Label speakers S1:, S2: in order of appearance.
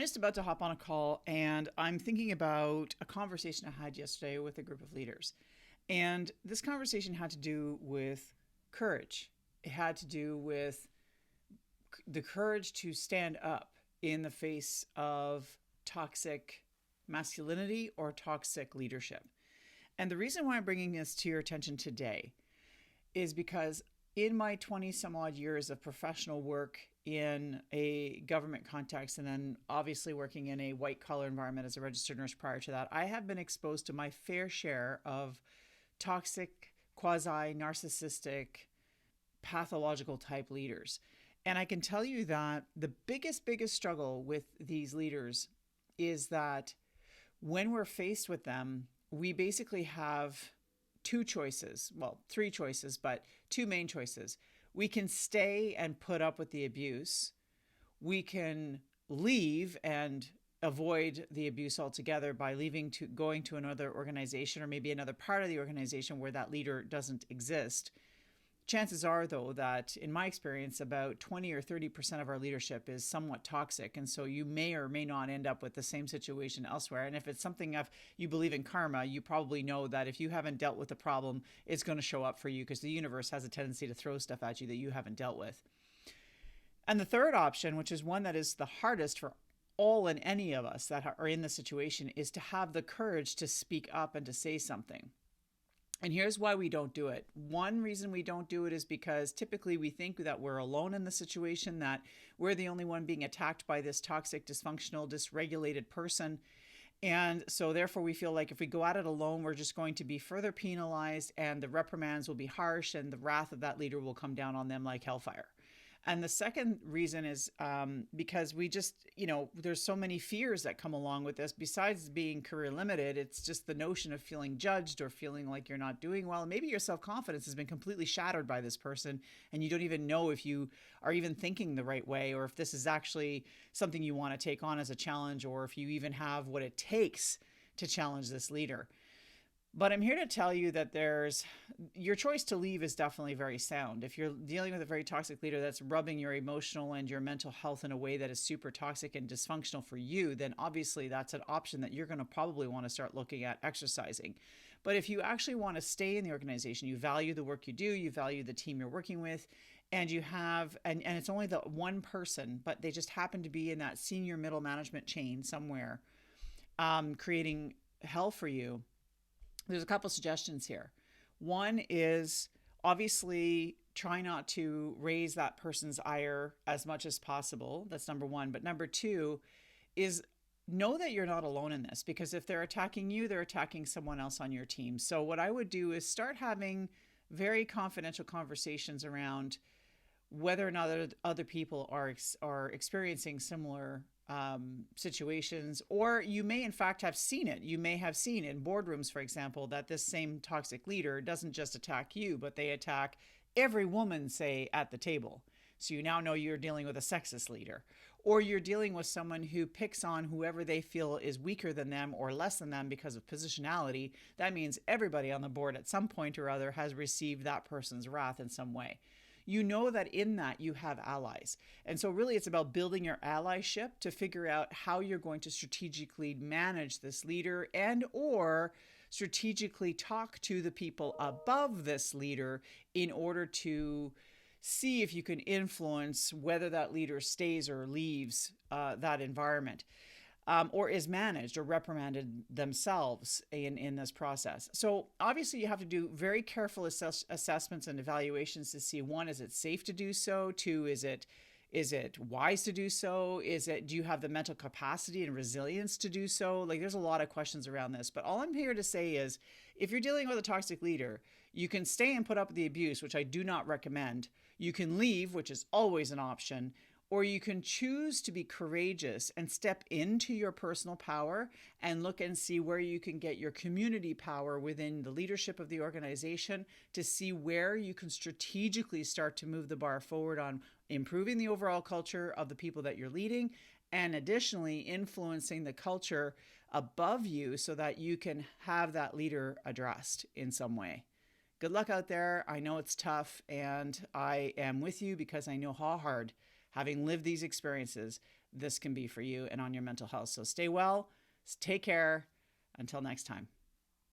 S1: just about to hop on a call and I'm thinking about a conversation I had yesterday with a group of leaders. And this conversation had to do with courage. It had to do with the courage to stand up in the face of toxic masculinity or toxic leadership. And the reason why I'm bringing this to your attention today is because in my 20 some odd years of professional work in a government context, and then obviously working in a white collar environment as a registered nurse prior to that, I have been exposed to my fair share of toxic, quasi narcissistic, pathological type leaders. And I can tell you that the biggest struggle with these leaders is that when we're faced with them, we basically have two choices. Well, three choices, but two main choices. We can stay and put up with the abuse. We can leave and avoid the abuse altogether by leaving to going to another organization or maybe another part of the organization where that leader doesn't exist. Chances are, though, that in my experience, about 20 or 30% of our leadership is somewhat toxic. And so you may or may not end up with the same situation elsewhere. And if it's something of you believe in karma, you probably know that if you haven't dealt with the problem, it's going to show up for you because the universe has a tendency to throw stuff at you that you haven't dealt with. And the third option, which is one that is the hardest for all and any of us that are in the situation, is to have the courage to speak up and to say something. And here's why we don't do it. One reason we don't do it is because typically we think that we're alone in the situation, that we're the only one being attacked by this toxic, dysfunctional, dysregulated person. And so therefore we feel like if we go at it alone, we're just going to be further penalized and the reprimands will be harsh and the wrath of that leader will come down on them like hellfire. And the second reason is because we just, there's so many fears that come along with this. Besides being career limited, it's just the notion of feeling judged or feeling like you're not doing well. And maybe your self-confidence has been completely shattered by this person and you don't even know if you are even thinking the right way or if this is actually something you want to take on as a challenge or if you even have what it takes to challenge this leader. But I'm here to tell you that your choice to leave is definitely very sound. If you're dealing with a very toxic leader that's rubbing your emotional and your mental health in a way that is super toxic and dysfunctional for you, then obviously that's an option that you're going to probably want to start looking at exercising. But if you actually want to stay in the organization, you value the work you do, you value the team you're working with, and you have, and it's only the one person, but they just happen to be in that senior middle management chain somewhere, creating hell for you. There's a couple suggestions here. One is obviously try not to raise that person's ire as much as possible. That's number one. But number two is know that you're not alone in this, because if they're attacking you, they're attacking someone else on your team. So what I would do is start having very confidential conversations around whether or not other people are experiencing similar situations, or you may in fact have seen it. You may have seen in boardrooms, for example, that this same toxic leader doesn't just attack you, but they attack every woman, say, at the table. So you now know you're dealing with a sexist leader, or you're dealing with someone who picks on whoever they feel is weaker than them or less than them because of positionality. That means everybody on the board at some point or other has received that person's wrath in some way. You know that in that you have allies. And so really it's about building your allyship to figure out how you're going to strategically manage this leader and or strategically talk to the people above this leader in order to see if you can influence whether that leader stays or leaves that environment. Or is managed or reprimanded themselves in this process. So obviously you have to do very careful assessments and evaluations to see, one, is it safe to do so? Two, is it wise to do so? Do you have the mental capacity and resilience to do so? Like, there's a lot of questions around this, but all I'm here to say is if you're dealing with a toxic leader, you can stay and put up with the abuse, which I do not recommend. You can leave, which is always an option. Or you can choose to be courageous and step into your personal power and look and see where you can get your community power within the leadership of the organization to see where you can strategically start to move the bar forward on improving the overall culture of the people that you're leading, and additionally influencing the culture above you so that you can have that leader addressed in some way. Good luck out there. I know it's tough, and I am with you because I know how hard, having lived these experiences, this can be for you and on your mental health. So stay well, take care. Until next time.